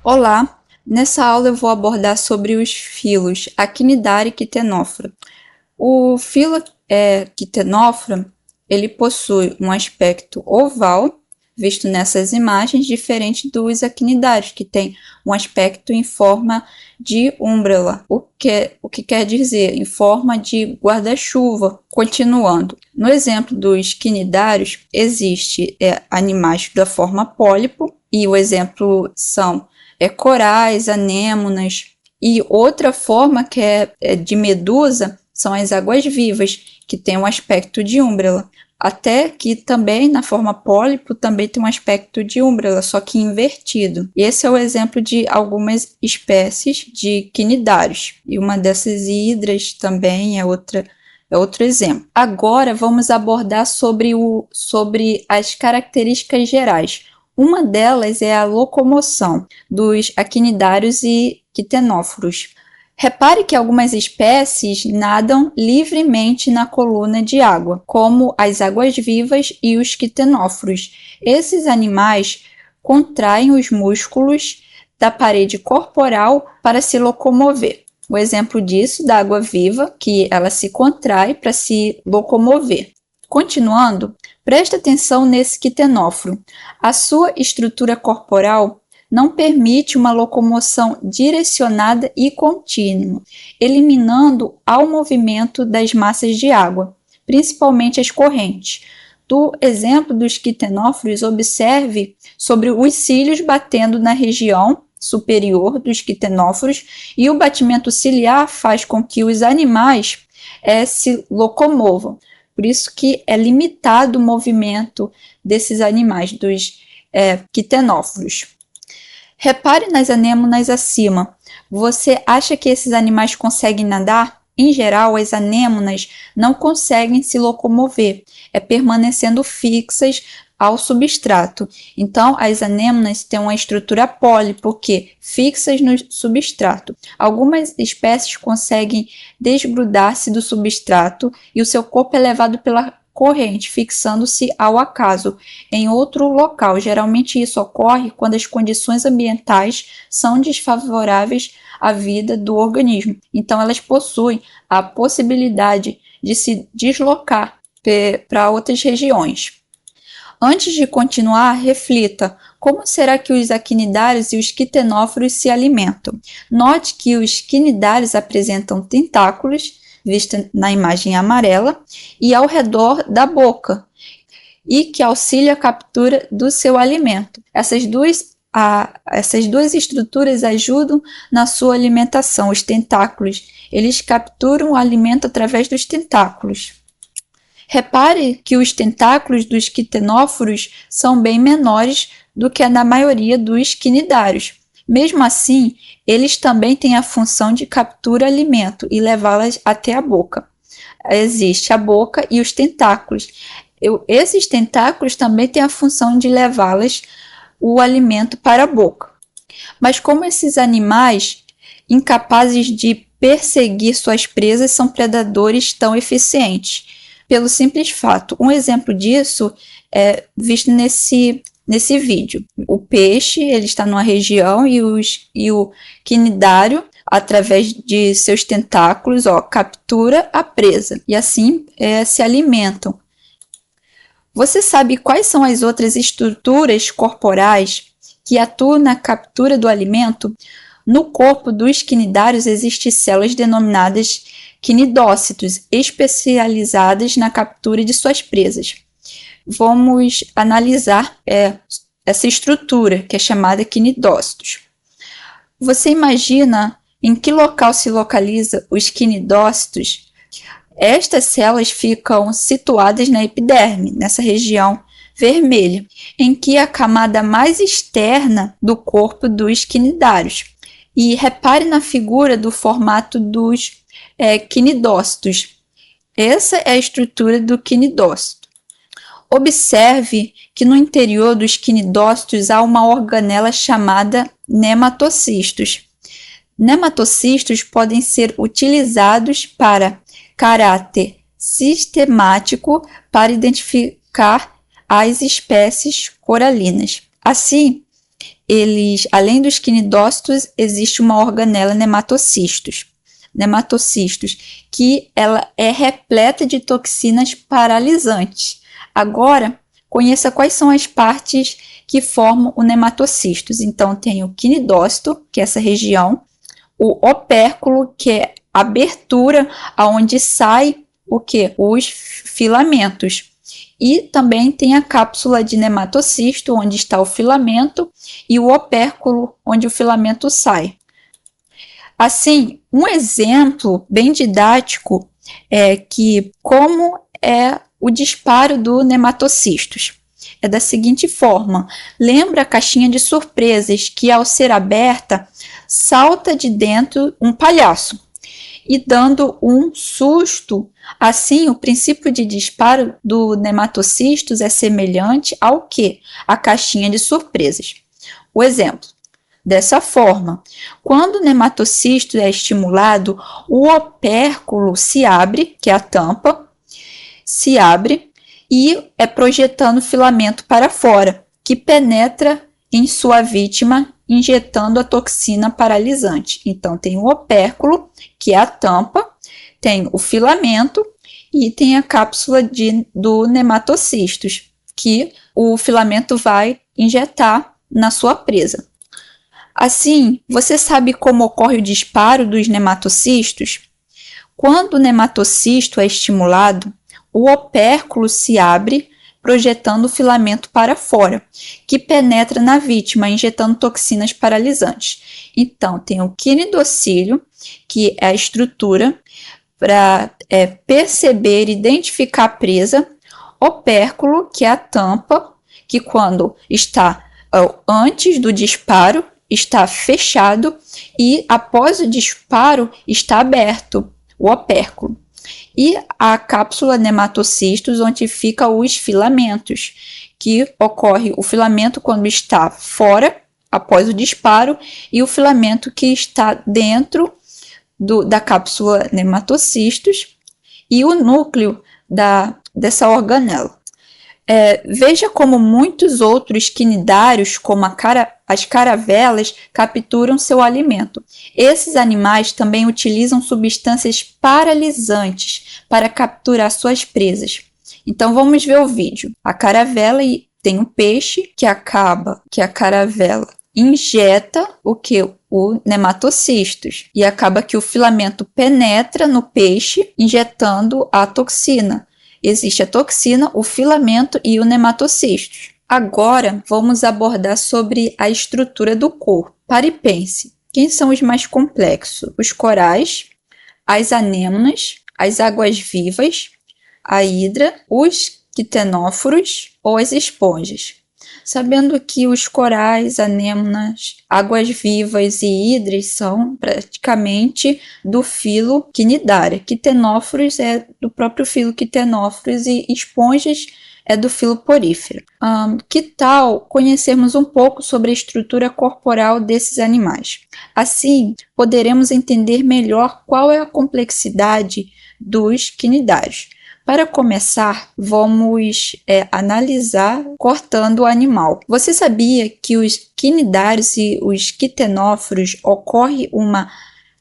Olá! Nessa aula eu vou abordar sobre os filos Actinidae e Ctenófora. O filo Ctenófora, ele possui um aspecto oval, visto nessas imagens, diferente dos actinidários, que tem um aspecto em forma de umbrella, o que quer dizer em forma de guarda-chuva. Continuando, no exemplo dos quinidários, existe animais da forma pólipo, e o exemplo são corais, anêmonas, e outra forma que é de medusa são as águas-vivas, que tem um aspecto de umbrella. Até que também, na forma pólipo, também tem um aspecto de umbrella, só que invertido. E esse é o exemplo de algumas espécies de quinidários. E uma dessas hidras também é outro exemplo. Agora vamos abordar sobre as características gerais. Uma delas é a locomoção dos actinidários e ctenóforos. Repare que algumas espécies nadam livremente na coluna de água, como as águas-vivas e os ctenóforos. Esses animais contraem os músculos da parede corporal para se locomover. O exemplo disso da água-viva, que ela se contrai para se locomover. Continuando, preste atenção nesse ctenóforo. A sua estrutura corporal não permite uma locomoção direcionada e contínua, eliminando ao movimento das massas de água, principalmente as correntes. Do exemplo dos ctenóforos, observe sobre os cílios batendo na região superior dos ctenóforos, e o batimento ciliar faz com que os animais se locomovam. Por isso que é limitado o movimento desses animais, dos ctenóforos. Repare nas anêmonas acima. Você acha que esses animais conseguem nadar? Em geral, as anêmonas não conseguem se locomover, permanecendo fixas ao substrato. Então, as anêmonas têm uma estrutura pólipo, porque fixas no substrato. Algumas espécies conseguem desgrudar-se do substrato e o seu corpo é levado pela corrente, fixando-se ao acaso em outro local. Geralmente isso ocorre quando as condições ambientais são desfavoráveis à vida do organismo. Então elas possuem a possibilidade de se deslocar para outras regiões. Antes de continuar, reflita: como será que os actinidários e os ctenóforos se alimentam? Note que os quinidários apresentam tentáculos, vista na imagem amarela, e ao redor da boca, e que auxilia a captura do seu alimento. Essas duas estruturas ajudam na sua alimentação. Os tentáculos, eles capturam o alimento através dos tentáculos. Repare que os tentáculos dos ctenóforos são bem menores do que a da maioria dos quinidários. Mesmo assim, eles também têm a função de capturar alimento e levá-las até a boca. Existe a boca e os tentáculos. Esses tentáculos também têm a função de levá-las o alimento para a boca. Mas como esses animais, incapazes de perseguir suas presas, são predadores tão eficientes? Pelo simples fato, um exemplo disso é visto nesse vídeo. O peixe, ele está numa região e o quinidário, através de seus tentáculos, captura a presa e assim se alimentam. Você sabe quais são as outras estruturas corporais que atuam na captura do alimento? No corpo dos quinidários existem células denominadas quinidócitos, especializadas na captura de suas presas. Vamos analisar essa estrutura, que é chamada quinidócitos. Você imagina em que local se localiza os quinidócitos? Estas células ficam situadas na epiderme, nessa região vermelha, em que é a camada mais externa do corpo dos quinidários. E repare na figura do formato dos quinidócitos. Essa é a estrutura do quinidócito. Observe que no interior dos quinidócitos há uma organela chamada nematocistos. Nematocistos podem ser utilizados para caráter sistemático para identificar as espécies coralinas. Assim, além dos quinidócitos, existe uma organela nematocistos. Nematocistos, que ela é repleta de toxinas paralisantes. Agora, conheça quais são as partes que formam o nematocistos. Então, tem o quinidócito, que é essa região, o opérculo, que é a abertura aonde sai o quê? Os filamentos. E também tem a cápsula de nematocisto, onde está o filamento, e o opérculo, onde o filamento sai. Assim, um exemplo bem didático é que como é o disparo do nematocistos. É da seguinte forma: lembra a caixinha de surpresas que, ao ser aberta, salta de dentro um palhaço e dando um susto. Assim, o princípio de disparo do nematocistos é semelhante ao que? A caixinha de surpresas. O exemplo: dessa forma, quando o nematocisto é estimulado, o opérculo se abre, que é a tampa, se abre e é projetando filamento para fora, que penetra em sua vítima, injetando a toxina paralisante. Então, tem o opérculo, que é a tampa, tem o filamento e tem a cápsula do nematocistos, que o filamento vai injetar na sua presa. Assim, você sabe como ocorre o disparo dos nematocistos? Quando o nematocisto é estimulado, o opérculo se abre, projetando o filamento para fora, que penetra na vítima, injetando toxinas paralisantes. Então, tem o quinidocílio, que é a estrutura para perceber e identificar a presa, opérculo, que é a tampa, que quando está antes do disparo, está fechado e após o disparo está aberto, o opérculo. E a cápsula nematocistos, onde ficam os filamentos, que ocorre o filamento quando está fora, após o disparo, e o filamento que está dentro da cápsula nematocistos e o núcleo dessa organela. Veja como muitos outros quinidários, como as caravelas, capturam seu alimento. Esses animais também utilizam substâncias paralisantes para capturar suas presas. Então vamos ver o vídeo. A caravela tem um peixe que a caravela injeta o nematocistos e acaba que o filamento penetra no peixe, injetando a toxina. Existe a toxina, o filamento e o nematocistos. Agora, vamos abordar sobre a estrutura do corpo. Pare e pense. Quem são os mais complexos? Os corais, as anêmonas, as águas-vivas, a hidra, os quitenóforos ou as esponjas? Sabendo que os corais, anêmonas, águas-vivas e hidras são praticamente do filo Quinidária. Quitenóforos é do próprio filo Quitenóforos e esponjas é do filo Porífera. Que tal conhecermos um pouco sobre a estrutura corporal desses animais? Assim, poderemos entender melhor qual é a complexidade dos quinidários. Para começar, vamos analisar cortando o animal. Você sabia que os quinidários e os quitenóforos ocorre uma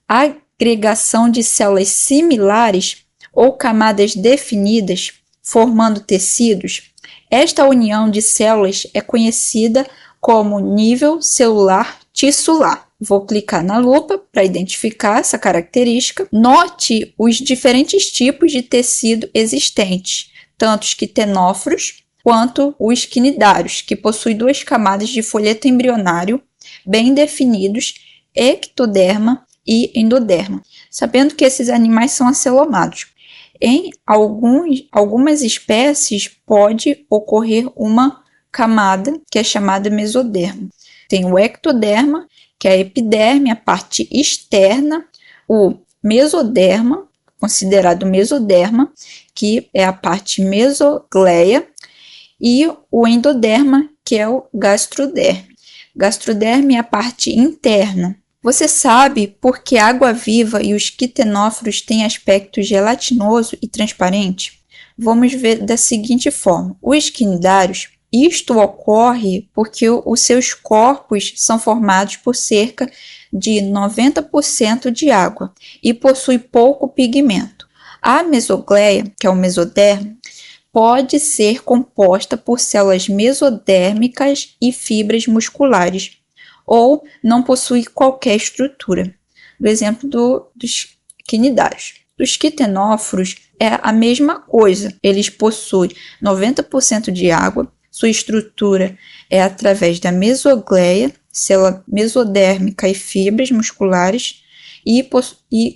agregação de células similares ou camadas definidas, formando tecidos? Esta união de células é conhecida como nível celular tissular. Vou clicar na lupa para identificar essa característica. Note os diferentes tipos de tecido existentes, tanto os quitenóforos quanto os quinidários, que possuem duas camadas de folheto embrionário bem definidos, ectoderma e endoderma, sabendo que esses animais são acelomados. Em algumas espécies pode ocorrer uma camada que é chamada mesoderma. Tem o ectoderma, que é a epiderme, a parte externa, o mesoderma, considerado mesoderma, que é a parte mesogleia, e o endoderma, que é o gastroderme. Gastroderme é a parte interna. Você sabe por que a água-viva e os quitenóforos têm aspecto gelatinoso e transparente? Vamos ver da seguinte forma. Os quinidários Isto ocorre porque os seus corpos são formados por cerca de 90% de água e possui pouco pigmento. A mesogleia, que é o mesodermo, pode ser composta por células mesodérmicas e fibras musculares, ou não possui qualquer estrutura. Do exemplo dos quinidários. Dos quitenóforos é a mesma coisa, eles possuem 90% de água, sua estrutura é através da mesogleia, célula mesodérmica e fibras musculares,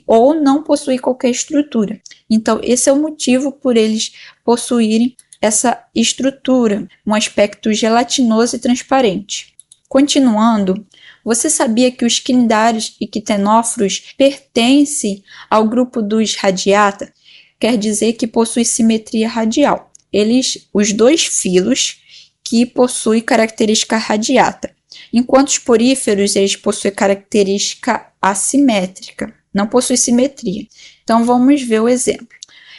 ou não possui qualquer estrutura. Então, esse é o motivo por eles possuírem essa estrutura, um aspecto gelatinoso e transparente. Continuando, você sabia que os quinidários e quitenóforos pertencem ao grupo dos radiata? Quer dizer que possui simetria radial. Os dois filos que possuem característica radiata, enquanto os poríferos eles possuem característica assimétrica, não possuem simetria. Então vamos ver o exemplo.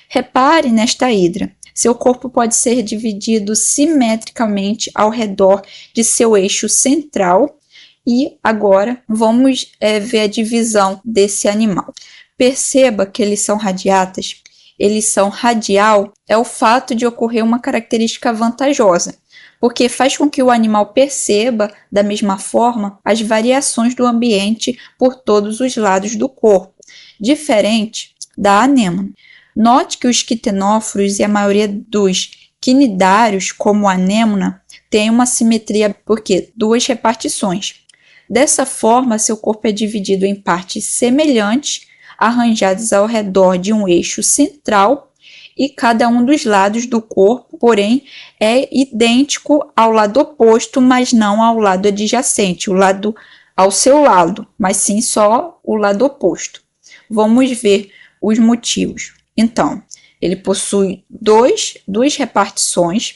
Repare nesta hidra. Seu corpo pode ser dividido simetricamente ao redor de seu eixo central. E agora vamos ver a divisão desse animal. Perceba que eles são radiatas. Eles são radial é o fato de ocorrer uma característica vantajosa, porque faz com que o animal perceba da mesma forma as variações do ambiente por todos os lados do corpo, diferente da anêmona. Note que os quitenóforos e a maioria dos quinidários, como a anêmona, têm uma simetria porque duas repartições. Dessa forma, seu corpo é dividido em partes semelhantes, arranjadas ao redor de um eixo central, e cada um dos lados do corpo, porém, é idêntico ao lado oposto, mas não ao lado adjacente, ao seu lado, mas sim só o lado oposto. Vamos ver os motivos. Então, ele possui duas repartições,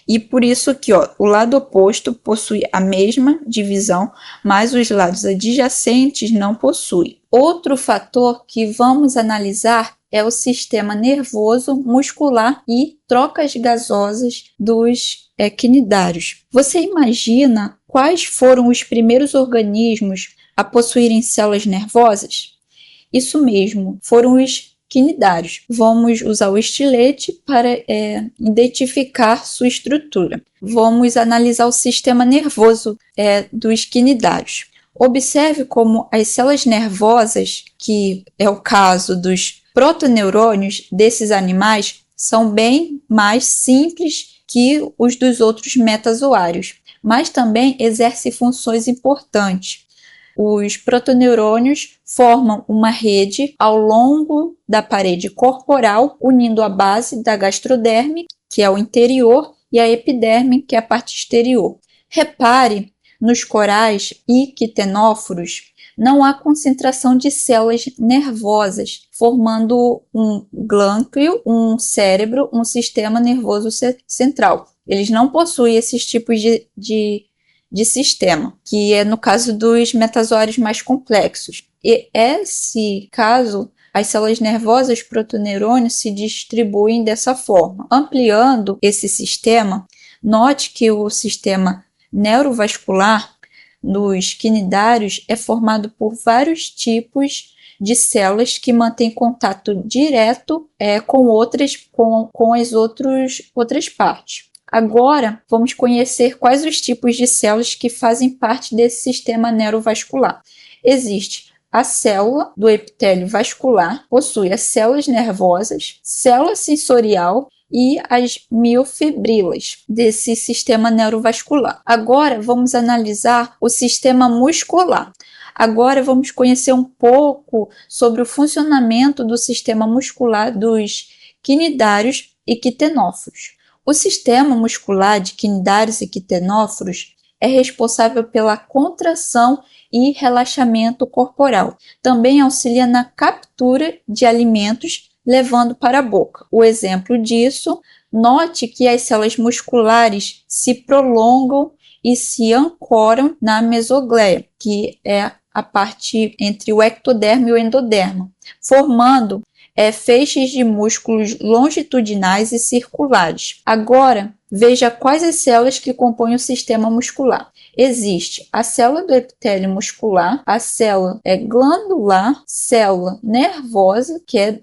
e por isso que o lado oposto possui a mesma divisão, mas os lados adjacentes não possuem. Outro fator que vamos analisar é o sistema nervoso, muscular e trocas gasosas dos quinidários. Você imagina quais foram os primeiros organismos a possuírem células nervosas? Isso mesmo, foram os quinidários. Vamos usar o estilete para identificar sua estrutura. Vamos analisar o sistema nervoso dos quinidários. Observe como as células nervosas, que é o caso dos protoneurônios desses animais, são bem mais simples que os dos outros metazoários, mas também exercem funções importantes. Os protoneurônios formam uma rede ao longo da parede corporal, unindo a base da gastroderme, que é o interior, e a epiderme, que é a parte exterior. Repare, nos corais e quitenóforos, não há concentração de células nervosas, formando um glândula, um cérebro, um sistema nervoso central. Eles não possuem esses tipos de sistema, que é no caso dos metazoários mais complexos. E esse caso, as células nervosas protoneurônios se distribuem dessa forma. Ampliando esse sistema, note que o sistema neurovascular nos quinidários é formado por vários tipos de células que mantêm contato direto com as outras partes. Agora, vamos conhecer quais os tipos de células que fazem parte desse sistema neurovascular. Existe a célula do epitélio vascular, possui as células nervosas, célula sensorial e as miofibrilas desse sistema neurovascular. Agora, vamos analisar o sistema muscular. Agora, vamos conhecer um pouco sobre o funcionamento do sistema muscular dos quinidários e quitenóforos. O sistema muscular de quinidários e quitenóforos é responsável pela contração e relaxamento corporal. Também auxilia na captura de alimentos, levando para a boca. O exemplo disso, note que as células musculares se prolongam e se ancoram na mesogleia, que é a parte entre o ectodermo e o endodermo, formando feixes de músculos longitudinais e circulares. Agora, veja quais as células que compõem o sistema muscular. Existe a célula do epitélio muscular, a célula glandular, célula nervosa, que é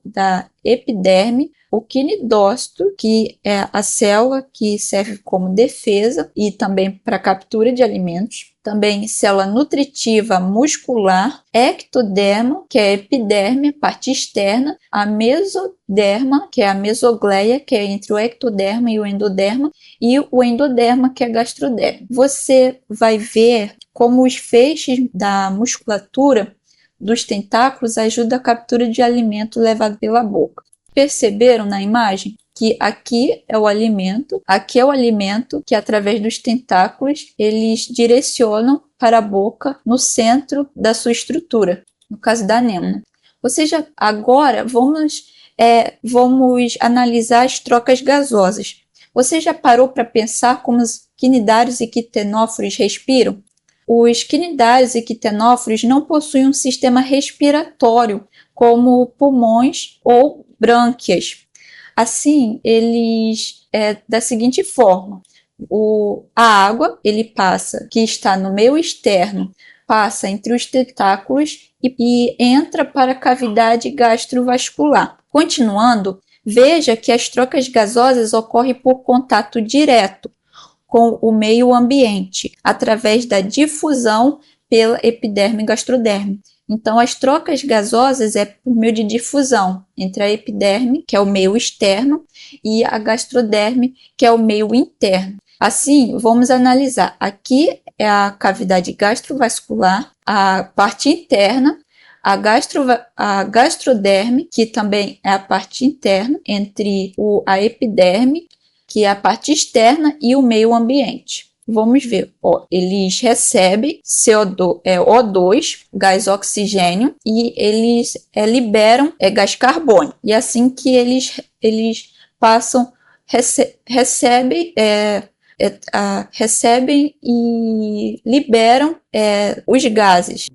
da epiderme, o quinidócito, que é a célula que serve como defesa e também para captura de alimentos. Também célula nutritiva muscular, ectoderma, que é a epiderme, parte externa, a mesoderma, que é a mesogleia, que é entre o ectoderma e o endoderma, e o endoderma, que é gastroderma. Você vai ver como os feixes da musculatura dos tentáculos ajudam a captura de alimento levado pela boca. Perceberam na imagem que aqui é o alimento que através dos tentáculos eles direcionam para a boca no centro da sua estrutura, no caso da anêmona. Ou seja, agora vamos analisar as trocas gasosas. Você já parou para pensar como os quinidários e quitenóforos respiram? Os quinidários e quitenóforos não possuem um sistema respiratório como pulmões ou brânquias. Assim, eles da seguinte forma: a água que está no meio externo, passa entre os tentáculos e entra para a cavidade gastrovascular. Continuando, veja que as trocas gasosas ocorrem por contato direto com o meio ambiente, através da difusão pela epiderme e gastroderme. Então, as trocas gasosas é por meio de difusão entre a epiderme, que é o meio externo, e a gastroderme, que é o meio interno. Assim, vamos analisar. Aqui é a cavidade gastrovascular, a parte interna, a gastroderme, que também é a parte interna, entre a epiderme, que é a parte externa, e o meio ambiente. Vamos ver, eles recebem O2, gás oxigênio, e eles liberam gás carbônico. E assim que eles passam, recebem e liberam os gases.